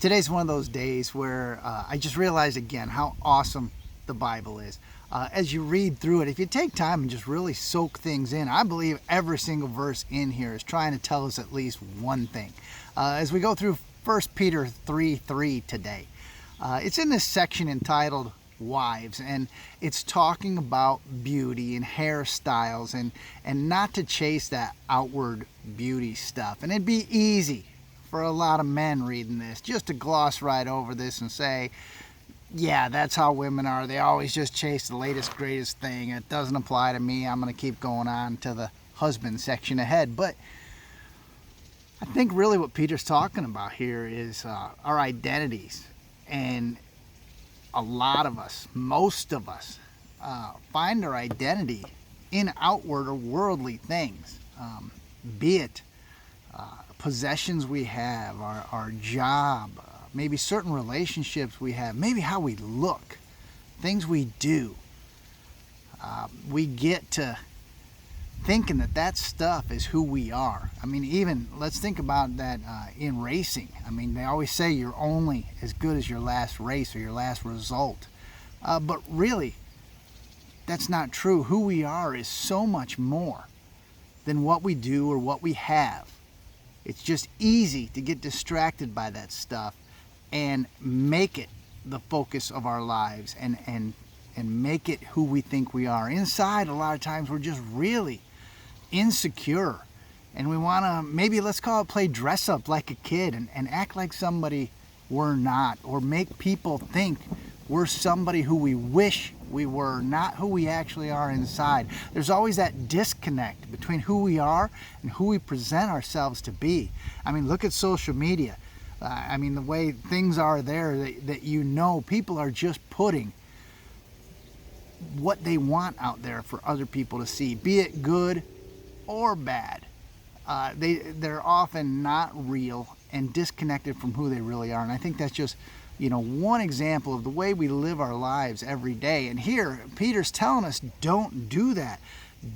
Today's one of those days where I just realized again how awesome the Bible is. As you read through it, if you take time and just really soak things in, I believe every single verse in here is trying to tell us at least one thing. As we go through 1 Peter 3:3 today, it's in this section entitled Wives, and it's talking about beauty and hairstyles and not to chase that outward beauty stuff. And it'd be easy for a lot of men reading this just to gloss right over this and say, yeah, that's how women are. They always just chase the latest, greatest thing. It doesn't apply to me. I'm going to keep going on to the husband section ahead. But I think really what Peter's talking about here is our identities. And a lot of us, most of us, find our identity in outward or worldly things, be it possessions we have, our job, maybe certain relationships we have, maybe how we look, things we do. We get to thinking that stuff is who we are. I mean, even let's think about that in racing. I mean, they always say you're only as good as your last race or your last result. But really, that's not true. Who we are is so much more than what we do or what we have. It's just easy to get distracted by that stuff and make it the focus of our lives and make it who we think we are. Inside, a lot of times, we're just really insecure. And we want to, maybe let's call it play dress up like a kid and act like somebody we're not. Or make people think we're somebody who we wish we were, not who we actually are inside. There's always that disconnect between who we are and who we present ourselves to be. I mean, look at social media. I mean, the way things are there, that people are just putting what they want out there for other people to see, be it good or bad. They're often not real and disconnected from who they really are. And I think that's just one example of the way we live our lives every day. And here, Peter's telling us, don't do that.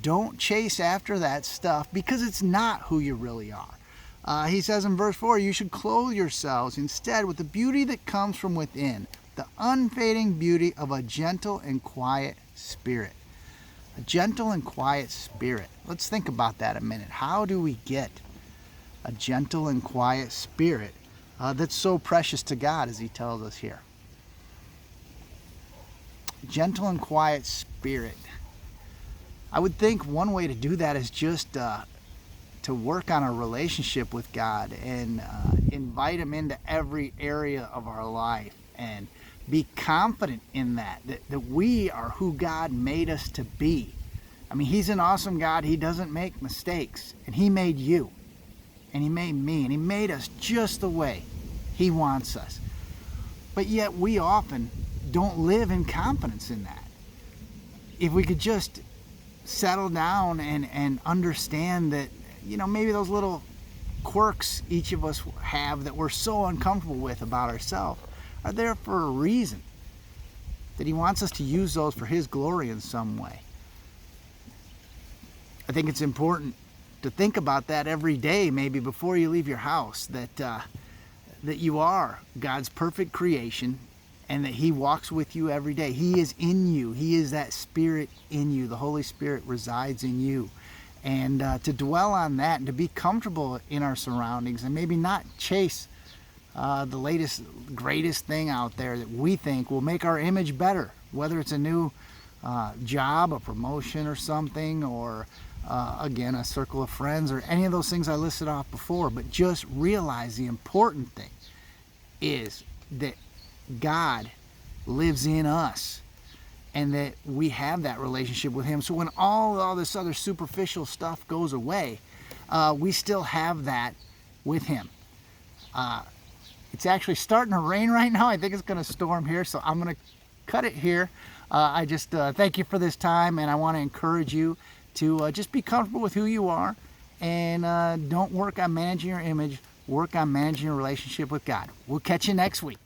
Don't chase after that stuff because it's not who you really are. He says in verse 4, you should clothe yourselves instead with the beauty that comes from within, the unfading beauty of a gentle and quiet spirit. A gentle and quiet spirit. Let's think about that a minute. How do we get a gentle and quiet spirit that's so precious to God, as he tells us here? Gentle and quiet spirit. I would think one way to do that is just to work on a relationship with God and invite him into every area of our life and be confident in that we are who God made us to be. I mean, he's an awesome God. He doesn't make mistakes. And he made you. And he made me. And he made us just the way he wants us. But yet we often don't live in confidence in that. If we could just settle down and understand that, maybe those little quirks each of us have that we're so uncomfortable with about ourselves are there for a reason. That he wants us to use those for his glory in some way. I think it's important to think about that every day, maybe before you leave your house, that you are God's perfect creation and that he walks with you every day. He is in you. He is that Spirit in you. The Holy Spirit resides in you. And to dwell on that and to be comfortable in our surroundings and maybe not chase the latest, greatest thing out there that we think will make our image better, whether it's a new job, a promotion or something, or again, a circle of friends, or any of those things I listed off before. But just realize the important thing is that God lives in us and that we have that relationship with him. So when all this other superficial stuff goes away, we still have that with him. It's actually starting to rain right now. I think it's going to storm here, so I'm going to cut it here. I just thank you for this time, and I want to encourage you to just be comfortable with who you are and don't work on managing your image. Work on managing your relationship with God. We'll catch you next week.